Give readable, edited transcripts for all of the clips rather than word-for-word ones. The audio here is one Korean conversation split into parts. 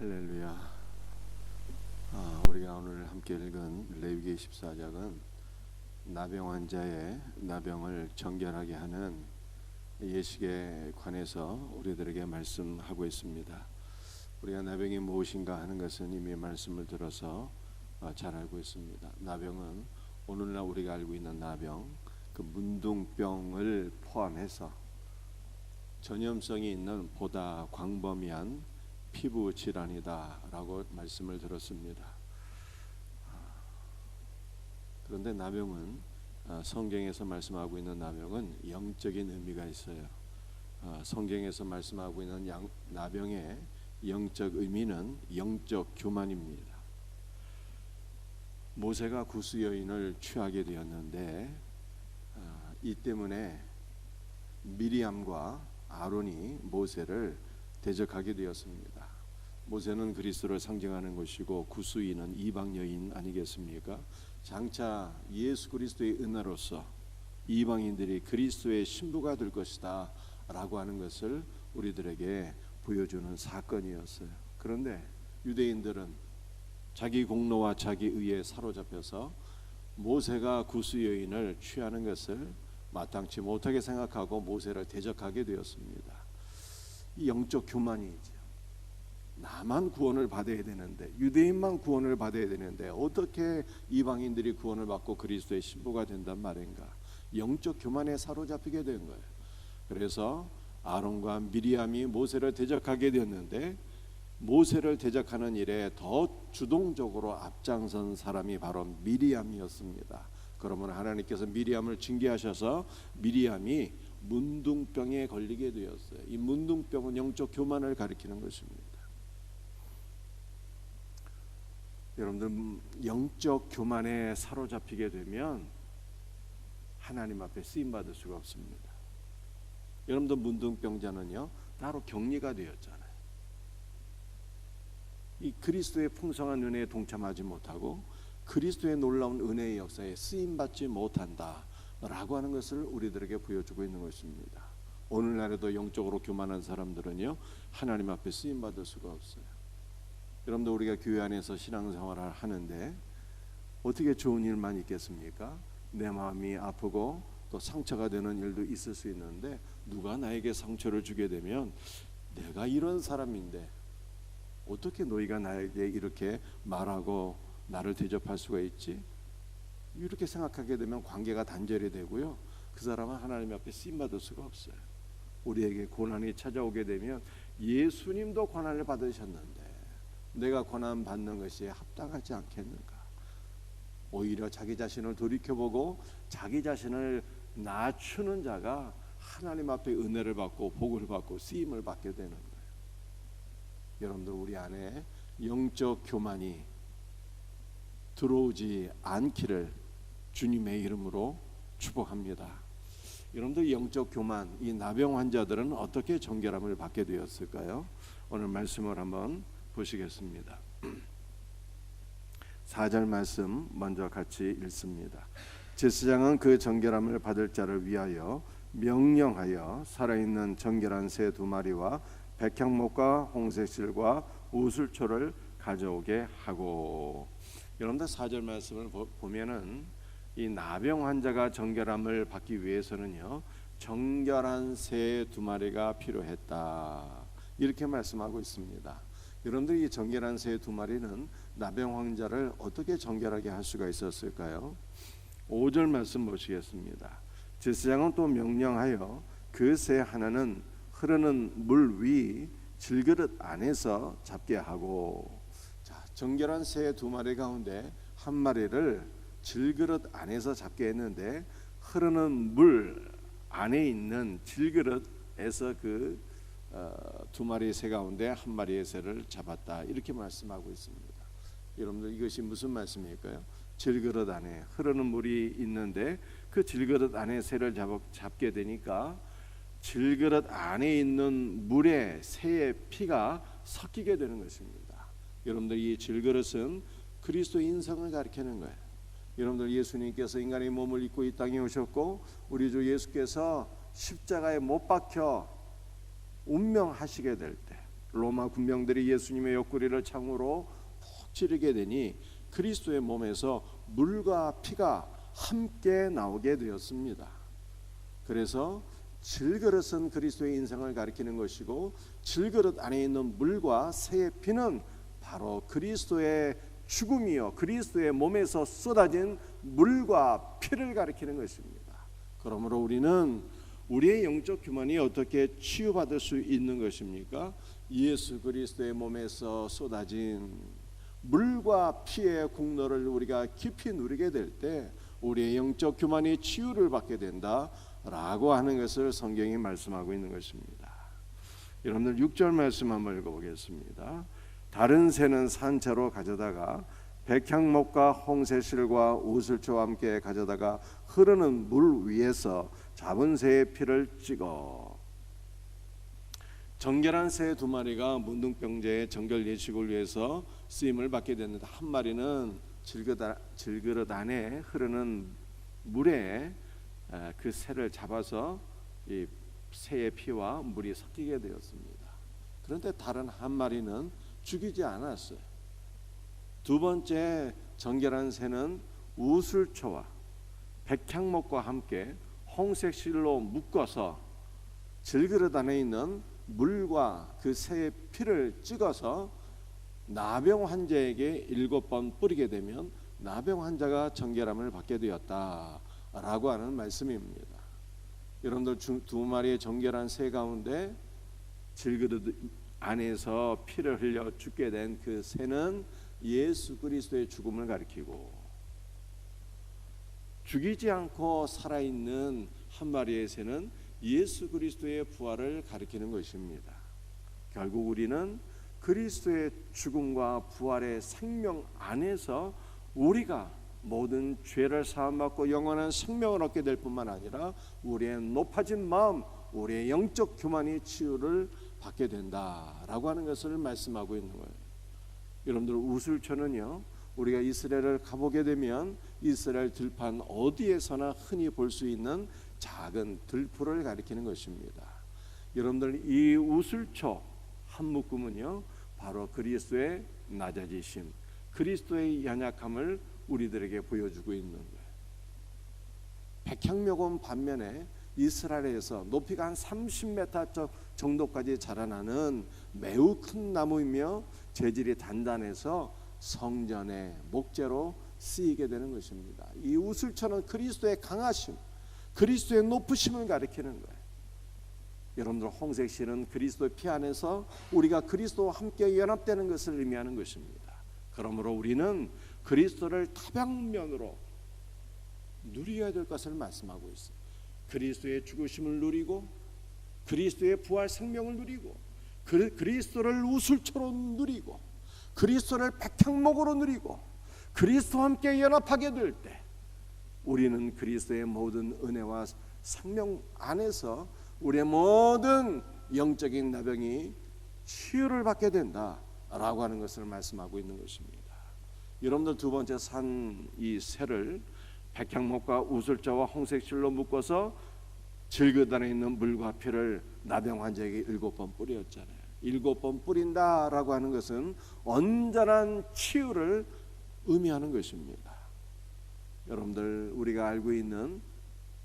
할렐루야. 우리가 오늘 함께 읽은 레위기 14장은 나병 환자의 나병을 정결하게 하는 예식에 관해서 우리들에게 말씀하고 있습니다. 우리가 나병이 무엇인가 하는 것은 이미 말씀을 들어서 잘 알고 있습니다. 나병은 오늘날 우리가 알고 있는 나병, 그 문둥병을 포함해서 전염성이 있는 보다 광범위한 피부 질환이다라고 말씀을 들었습니다. 그런데 나병은 성경에서 말씀하고 있는 나병은 영적인 의미가 있어요. 성경에서 말씀하고 있는 나병의 영적 의미는 영적 교만입니다. 모세가 구스 여인을 취하게 되었는데 이 때문에 미리암과 아론이 모세를 대적하게 되었습니다. 모세는 그리스도를 상징하는 것이고 구스인은 이방 여인 아니겠습니까? 장차 예수 그리스도의 은혜로서 이방인들이 그리스도의 신부가 될 것이다 라고 하는 것을 우리들에게 보여주는 사건이었어요. 그런데 유대인들은 자기 공로와 자기 의에 사로잡혀서 모세가 구스 여인을 취하는 것을 마땅치 못하게 생각하고 모세를 대적하게 되었습니다. 이 영적 교만이죠. 나만 구원을 받아야 되는데, 유대인만 구원을 받아야 되는데 어떻게 이방인들이 구원을 받고 그리스도의 신부가 된단 말인가? 영적 교만에 사로잡히게 된 거예요. 그래서 아론과 미리암이 모세를 대적하게 되었는데, 모세를 대적하는 일에 더 주동적으로 앞장선 사람이 바로 미리암이었습니다. 그러면 하나님께서 미리암을 징계하셔서 미리암이 문둥병에 걸리게 되었어요. 이 문둥병은 영적 교만을 가리키는 것입니다. 여러분들, 영적 교만에 사로잡히게 되면 하나님 앞에 쓰임 받을 수가 없습니다. 여러분들, 문둥병자는요 따로 격리가 되었잖아요. 이 그리스도의 풍성한 은혜에 동참하지 못하고 그리스도의 놀라운 은혜의 역사에 쓰임 받지 못한다 라고 하는 것을 우리들에게 보여주고 있는 것입니다. 오늘날에도 영적으로 교만한 사람들은요 하나님 앞에 쓰임 받을 수가 없어요. 여러분들, 우리가 교회 안에서 신앙생활을 하는데 어떻게 좋은 일만 있겠습니까? 내 마음이 아프고 또 상처가 되는 일도 있을 수 있는데, 누가 나에게 상처를 주게 되면 내가 이런 사람인데 어떻게 너희가 나에게 이렇게 말하고 나를 대접할 수가 있지? 이렇게 생각하게 되면 관계가 단절이 되고요, 그 사람은 하나님 앞에 쓰임받을 수가 없어요. 우리에게 고난이 찾아오게 되면 예수님도 고난을 받으셨는데 내가 고난 받는 것이 합당하지 않겠는가? 오히려 자기 자신을 돌이켜보고 자기 자신을 낮추는 자가 하나님 앞에 은혜를 받고 복을 받고 쓰임을 받게 되는 거예요. 여러분들, 우리 안에 영적 교만이 들어오지 않기를 주님의 이름으로 축복합니다. 여러분들, 영적 교만, 이 나병 환자들은 어떻게 정결함을 받게 되었을까요? 오늘 말씀을 한번 보시겠습니다. 4절 말씀 먼저 같이 읽습니다. 제사장은 그 정결함을 받을 자를 위하여 명령하여 살아있는 정결한 새 2마리와 백향목과 홍색실과 우슬초를 가져오게 하고. 여러분들, 4절 말씀을 보면은 이 나병 환자가 정결함을 받기 위해서는요 정결한 새 2마리가 필요했다 이렇게 말씀하고 있습니다. 여러분들, 이 정결한 새 2마리는 나병 환자를 어떻게 정결하게 할 수가 있었을까요? 5절 말씀 보시겠습니다. 제사장은 또 명령하여 그 새 하나는 흐르는 물 위 질그릇 안에서 잡게 하고. 자, 정결한 새 2마리 가운데 한 마리를 질그릇 안에서 잡게 했는데, 흐르는 물 안에 있는 질그릇에서 그 2마리의 새 가운데 한 마리의 새를 잡았다 이렇게 말씀하고 있습니다. 여러분들, 이것이 무슨 말씀일까요? 질그릇 안에 흐르는 물이 있는데 그 질그릇 안에 새를 잡게 되니까 질그릇 안에 있는 물에 새의 피가 섞이게 되는 것입니다. 여러분들, 이 질그릇은 그리스도 인성을 가리키는 거예요. 여러분들, 예수님께서 인간의 몸을 입고 이 땅에 오셨고 우리 주 예수께서 십자가에 못 박혀 운명하시게 될 때, 로마 군병들이 예수님의 옆구리를 창으로 푹 찌르게 되니 그리스도의 몸에서 물과 피가 함께 나오게 되었습니다. 그래서 질그릇은 그리스도의 인생을 가리키는 것이고, 질그릇 안에 있는 물과 새의 피는 바로 그리스도의 죽음이요 그리스도의 몸에서 쏟아진 물과 피를 가리키는 것입니다. 그러므로 우리는 우리의 영적 규만이 어떻게 치유받을 수 있는 것입니까? 예수 그리스도의 몸에서 쏟아진 물과 피의 공로를 우리가 깊이 누리게 될 때 우리의 영적 규만이 치유를 받게 된다라고 하는 것을 성경이 말씀하고 있는 것입니다. 여러분들 6절 말씀 한번 읽어보겠습니다. 다른 새는 산채로 가져다가 백향목과 홍새실과 우슬초와 함께 가져다가 흐르는 물 위에서 잡은 새의 피를 찍어. 정결한 새 두 마리가 문둥병제의 정결 예식을 위해서 쓰임을 받게 됐는데, 한 마리는 질그릇 안에 흐르는 물에 그 새를 잡아서 이 새의 피와 물이 섞이게 되었습니다. 그런데 다른 한 마리는 죽이지 않았어요. 두 번째 정결한 새는 우슬초와 백향목과 함께 홍색 실로 묶어서 질그릇 안에 있는 물과 그 새의 피를 찍어서 나병 환자에게 7번 뿌리게 되면 나병 환자가 정결함을 받게 되었다라고 하는 말씀입니다. 여러분들 두 마리의 정결한 새 가운데 질그릇 안에서 피를 흘려 죽게 된 그 새는 예수 그리스도의 죽음을 가리키고, 죽이지 않고 살아있는 한 마리의 새는 예수 그리스도의 부활을 가리키는 것입니다. 결국 우리는 그리스도의 죽음과 부활의 생명 안에서 우리가 모든 죄를 사함받고 영원한 생명을 얻게 될 뿐만 아니라 우리의 높아진 마음, 우리의 영적 교만이 치유를 받게 된다라고 하는 것을 말씀하고 있는 거예요. 여러분들 우슬초는요, 우리가 이스라엘을 가보게 되면 이스라엘 들판 어디에서나 흔히 볼 수 있는 작은 들풀을 가리키는 것입니다. 여러분들 이 우슬초 한 묶음은요 바로 그리스도의 낮아지심, 그리스도의 연약함을 우리들에게 보여주고 있는 거예요. 백향목은 반면에 이스라엘에서 높이가 한 30m 정도까지 자라나는 매우 큰 나무이며 재질이 단단해서 성전의 목재로 쓰이게 되는 것입니다. 이 우슬초는 그리스도의 강하심, 그리스도의 높으심을 가리키는 거예요. 여러분들 홍색실은 그리스도의 피 안에서 우리가 그리스도와 함께 연합되는 것을 의미하는 것입니다. 그러므로 우리는 그리스도를 다방면으로 누려야 될 것을 말씀하고 있어요. 그리스도의 죽으심을 누리고, 그리스도의 부활 생명을 누리고, 그리스도를 우슬초로 누리고, 그리스도를 백향목으로 누리고, 그리스도와 함께 연합하게 될 때 우리는 그리스도의 모든 은혜와 생명 안에서 우리의 모든 영적인 나병이 치유를 받게 된다라고 하는 것을 말씀하고 있는 것입니다. 여러분들 두 번째 산 이 새를 백향목과 우슬초와 홍색실로 묶어서 질그릇 안에 있는 물과 피를 나병 환자에게 7번 뿌렸잖아요. 7번 뿌린다라고 하는 것은 온전한 치유를 의미하는 것입니다. 여러분들 우리가 알고 있는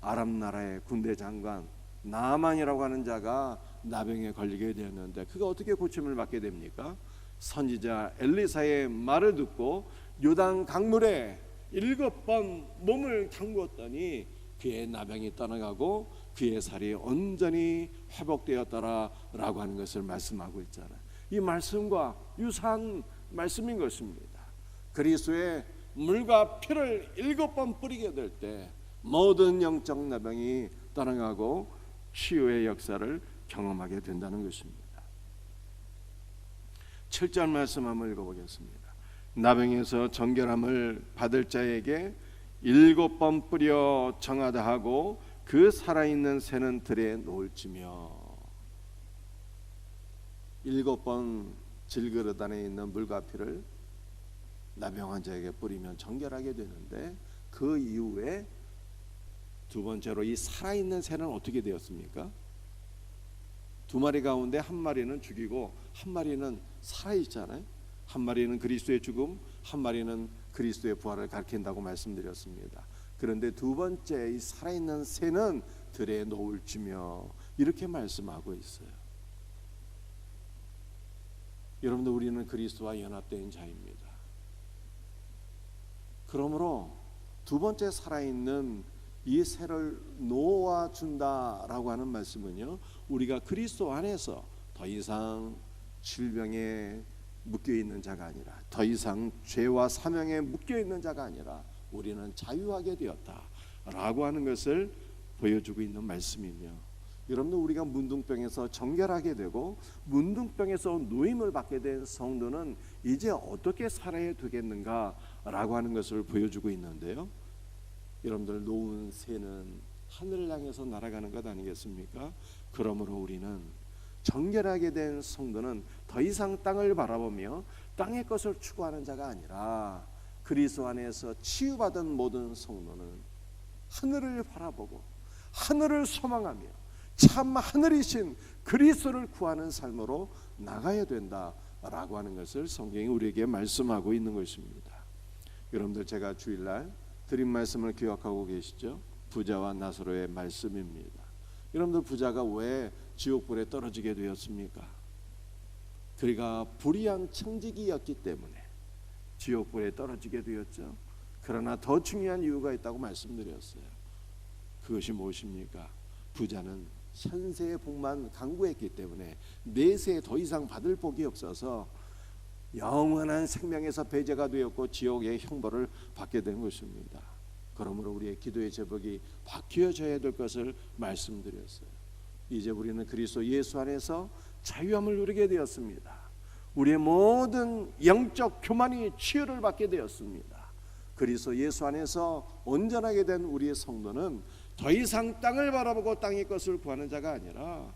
아람 나라의 군대 장관 나만이라고 하는 자가 나병에 걸리게 되었는데, 그가 어떻게 고침을 받게 됩니까? 선지자 엘리사의 말을 듣고 요단 강물에 7번 몸을 담궜더니 그의 나병이 떠나가고 그의 살이 온전히 회복되었더라라고 하는 것을 말씀하고 있잖아요. 이 말씀과 유사한 말씀인 것입니다. 그리스도의 물과 피를 7번 뿌리게 될 때 모든 영적 나병이 떠나가고 치유의 역사를 경험하게 된다는 것입니다. 7절 말씀 한번 읽어보겠습니다. 나병에서 정결함을 받을 자에게 7번 뿌려 정하다 하고 그 살아있는 새는 들에 놓을지며. 7번 질그릇 안에 있는 물과 피를 나병 환자에게 뿌리면 정결하게 되는데, 그 이후에 두 번째로 이 살아있는 새는 어떻게 되었습니까? 두 마리 가운데 한 마리는 죽이고 한 마리는 살아있잖아요. 한 마리는 그리스도의 죽음, 한 마리는 그리스도의 부활을 가리킨다고 말씀드렸습니다. 그런데 두 번째 이 살아있는 새는 들에 노을지며 이렇게 말씀하고 있어요. 여러분들, 우리는 그리스도와 연합된 자입니다. 그러므로 두 번째 살아있는 이 새를 놓아준다라고 하는 말씀은요, 우리가 그리스도 안에서 더 이상 질병에 묶여있는 자가 아니라, 더 이상 죄와 사명에 묶여있는 자가 아니라 우리는 자유하게 되었다라고 하는 것을 보여주고 있는 말씀이며, 여러분들, 우리가 문둥병에서 정결하게 되고 문둥병에서 노임을 받게 된 성도는 이제 어떻게 살아야 되겠는가라고 하는 것을 보여주고 있는데요, 여러분들, 놓은 새는 하늘을 향해서 날아가는 것 아니겠습니까? 그러므로 우리는 정결하게 된 성도는 더 이상 땅을 바라보며 땅의 것을 추구하는 자가 아니라, 그리스도 안에서 치유받은 모든 성도는 하늘을 바라보고 하늘을 소망하며 참 하늘이신 그리스도를 구하는 삶으로 나가야 된다라고 하는 것을 성경이 우리에게 말씀하고 있는 것입니다. 여러분들, 제가 주일날 드린 말씀을 기억하고 계시죠? 부자와 나사로의 말씀입니다. 여러분들, 부자가 왜 지옥불에 떨어지게 되었습니까? 그가 불의한 청지기였기 때문에 지옥불에 떨어지게 되었죠. 그러나 더 중요한 이유가 있다고 말씀드렸어요. 그것이 무엇입니까? 부자는 현세의 복만 간구했기 때문에 내세에 더 이상 받을 복이 없어서 영원한 생명에서 배제가 되었고 지옥의 형벌을 받게 된 것입니다. 그러므로 우리의 기도의 제목이 바뀌어져야 될 것을 말씀드렸어요. 이제 우리는 그리스도 예수 안에서 자유함을 누리게 되었습니다. 우리의 모든 영적 교만이 치유를 받게 되었습니다. 그리스도 예수 안에서 온전하게 된 우리의 성도는 더 이상 땅을 바라보고 땅의 것을 구하는 자가 아니라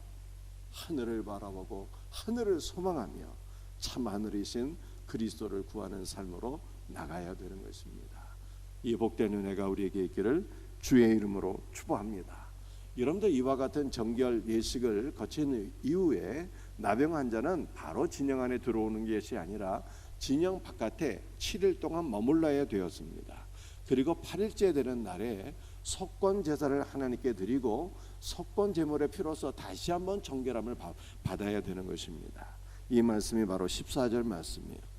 하늘을 바라보고 하늘을 소망하며 참 하늘이신 그리스도를 구하는 삶으로 나가야 되는 것입니다. 이 복된 은혜가 우리에게 있기를 주의 이름으로 축복합니다. 여러분들, 이와 같은 정결 예식을 거친 이후에 나병 환자는 바로 진영 안에 들어오는 것이 아니라 진영 바깥에 7일 동안 머물러야 되었습니다. 그리고 8일째 되는 날에 속건 제사를 하나님께 드리고 속건 제물의 피로서 다시 한번 정결함을 받아야 되는 것입니다. 이 말씀이 바로 14절 말씀이에요.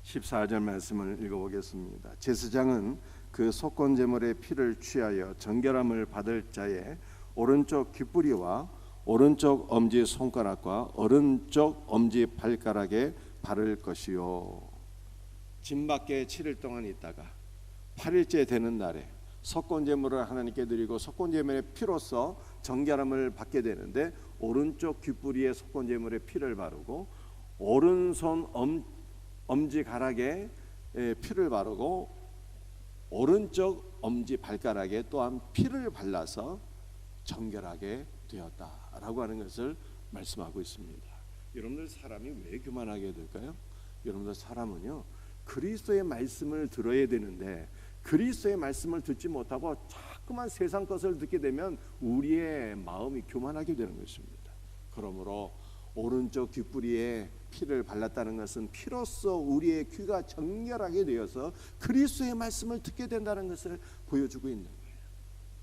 14절 말씀을 읽어보겠습니다. 제사장은 그 속건 제물의 피를 취하여 정결함을 받을 자의 오른쪽 귓부리와 오른쪽 엄지 손가락과 오른쪽 엄지 발가락에 바를 것이요. 진 밖에 7일 동안 있다가 8일째 되는 날에 속건 제물을 하나님께 드리고 속건 제물의 피로서 정결함을 받게 되는데, 오른쪽 귓부리에 속건 제물의 피를 바르고 오른손 엄지가락에 피를 바르고 오른쪽 엄지 발가락에 또한 피를 발라서 정결하게 되었다라고 하는 것을 말씀하고 있습니다. 여러분들, 사람이 왜 교만하게 될까요? 여러분들, 사람은요, 그리스도의 말씀을 들어야 되는데 그리스도의 말씀을 듣지 못하고 자꾸만 세상 것을 듣게 되면 우리의 마음이 교만하게 되는 것입니다. 그러므로 오른쪽 귓부리에 피를 발랐다는 것은 피로써 우리의 귀가 정결하게 되어서 그리스도의 말씀을 듣게 된다는 것을 보여주고 있는 거예요.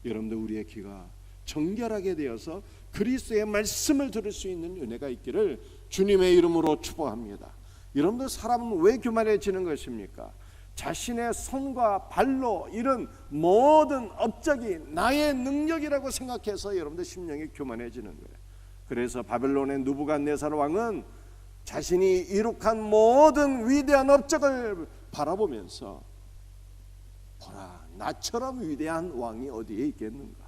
여러분들, 우리의 귀가 정결하게 되어서 그리스도의 말씀을 들을 수 있는 은혜가 있기를 주님의 이름으로 축복합니다. 여러분들, 사람은 왜 교만해지는 것입니까? 자신의 손과 발로 이런 모든 업적이 나의 능력이라고 생각해서 여러분들 심령이 교만해지는 거예요. 그래서 바벨론의 느부갓네살 왕은 자신이 이룩한 모든 위대한 업적을 바라보면서 보라, 나처럼 위대한 왕이 어디에 있겠는가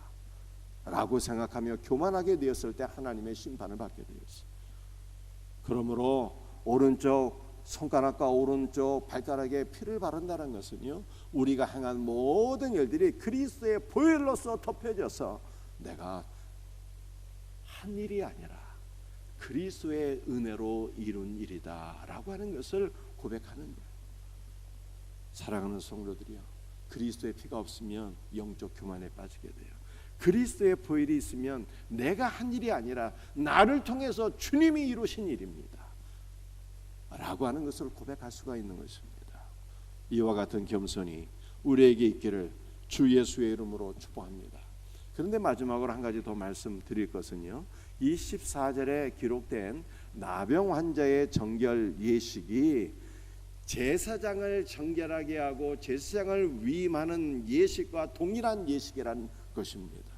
라고 생각하며 교만하게 되었을 때 하나님의 심판을 받게 되었어요. 그러므로 오른쪽 손가락과 오른쪽 발가락에 피를 바른다는 것은요, 우리가 행한 모든 일들이 그리스도의 보혈로서 덮여져서 내가 한 일이 아니라 그리스도의 은혜로 이룬 일이다 라고 하는 것을 고백하는 거예요. 사랑하는 성도들이요, 그리스도의 피가 없으면 영적 교만에 빠지게 돼요. 그리스도의 보혈이 있으면 내가 한 일이 아니라 나를 통해서 주님이 이루신 일입니다 라고 하는 것을 고백할 수가 있는 것입니다. 이와 같은 겸손이 우리에게 있기를 주 예수의 이름으로 축복합니다. 그런데 마지막으로 한 가지 더 말씀드릴 것은요, 24절에 기록된 나병 환자의 정결 예식이 제사장을 정결하게 하고 제사장을 위임하는 예식과 동일한 예식이라는 것입니다.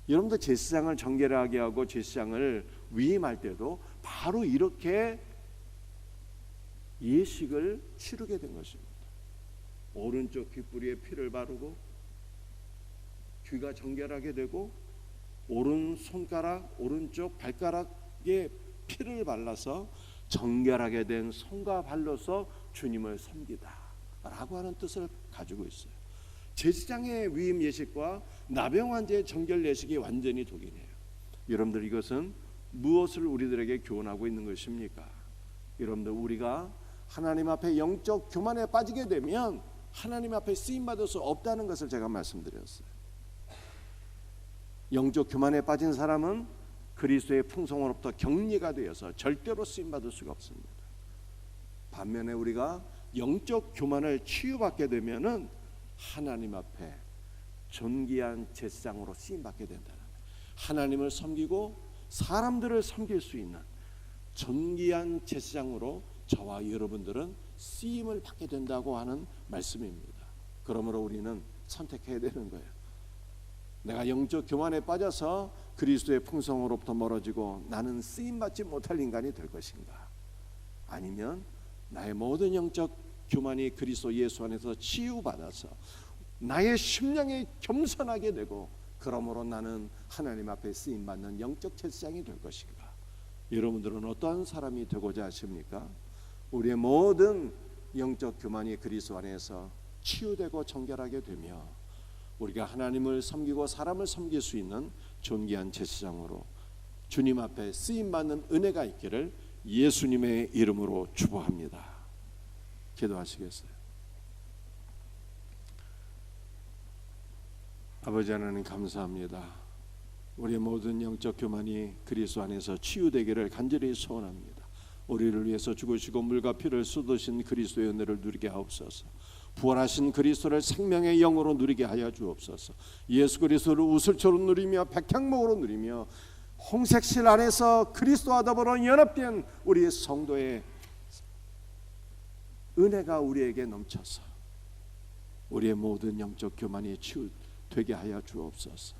여러분들 제사장을 정결하게 하고 제사장을 위임할 때도 바로 이렇게 예식을 치르게 된 것입니다. 오른쪽 귓부리에 피를 바르고 귀가 정결하게 되고 오른쪽 발가락에 피를 발라서 정결하게 된 손과 발로서 주님을 섬기다 라고 하는 뜻을 가지고 있어요. 제사장의 위임 예식과 나병 환자의 정결 예식이 완전히 독이네요. 여러분들 이것은 무엇을 우리들에게 교훈하고 있는 것입니까? 여러분들 우리가 하나님 앞에 영적 교만에 빠지게 되면 하나님 앞에 쓰임받을 수 없다는 것을 제가 말씀드렸어요. 영적 교만에 빠진 사람은 그리스도의 풍성으로부터 격리가 되어서 절대로 쓰임받을 수가 없습니다. 반면에 우리가 영적 교만을 치유받게 되면은 하나님 앞에 존귀한 제사장으로 쓰임받게 된다는 거예요. 하나님을 섬기고 사람들을 섬길 수 있는 존귀한 제사장으로 저와 여러분들은 쓰임을 받게 된다고 하는 말씀입니다. 그러므로 우리는 선택해야 되는 거예요. 내가 영적 교만에 빠져서 그리스도의 풍성으로부터 멀어지고 나는 쓰임받지 못할 인간이 될 것인가, 아니면 나의 모든 영적 교만이 그리스도 예수 안에서 치유받아서 나의 심령이 겸손하게 되고 그러므로 나는 하나님 앞에 쓰임받는 영적 제사장이 될 것인가. 여러분들은 어떠한 사람이 되고자 하십니까? 우리의 모든 영적 교만이 그리스도 안에서 치유되고 정결하게 되며 우리가 하나님을 섬기고 사람을 섬길 수 있는 존귀한 제사장으로 주님 앞에 쓰임받는 은혜가 있기를 예수님의 이름으로 축복합니다. 기도하시겠어요? 아버지 하나님 감사합니다. 우리의 모든 영적 교만이 그리스도 안에서 치유되기를 간절히 소원합니다. 우리를 위해서 죽으시고 물과 피를 쏟으신 그리스도의 은혜를 누리게 하옵소서. 부활하신 그리스도를 생명의 영으로 누리게 하여 주옵소서. 예수 그리스도를 우슬처럼 누리며 백향목으로 누리며 홍색실 안에서 그리스도와 더불어 연합된 우리 성도의 은혜가 우리에게 넘쳐서 우리의 모든 영적 교만이 치유되게 하여 주옵소서.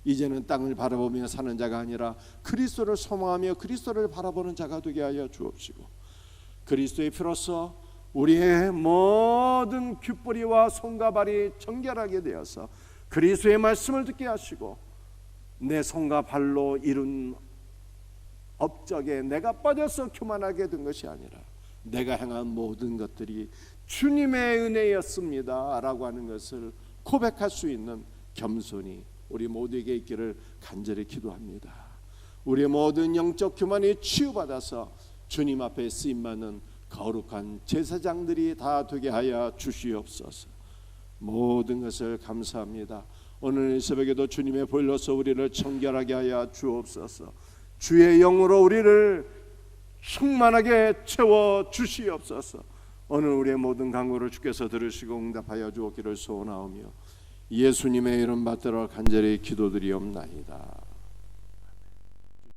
이제는 땅을 바라보며 사는 자가 아니라 그리스도를 소망하며 그리스도를 바라보는 자가 되게 하여 주옵시고, 그리스도의 피로써 우리의 모든 귓불이와 손과 발이 정결하게 되어서 그리스도의 말씀을 듣게 하시고, 내 손과 발로 이룬 업적에 내가 빠져서 교만하게 된 것이 아니라 내가 행한 모든 것들이 주님의 은혜였습니다 라고 하는 것을 고백할 수 있는 겸손이 우리 모두에게 있기를 간절히 기도합니다. 우리의 모든 영적 교만이 치유받아서 주님 앞에 쓰임받는 거룩한 제사장들이 다 되게 하여 주시옵소서. 모든 것을 감사합니다. 오늘 이 새벽에도 주님의 보혈로서 우리를 정결하게 하여 주옵소서. 주의 영으로 우리를 충만하게 채워 주시옵소서. 오늘 우리의 모든 간구를 주께서 들으시고 응답하여 주옵기를 소원하오며 예수님의 이름 받들어 간절히 기도드리옵나이다.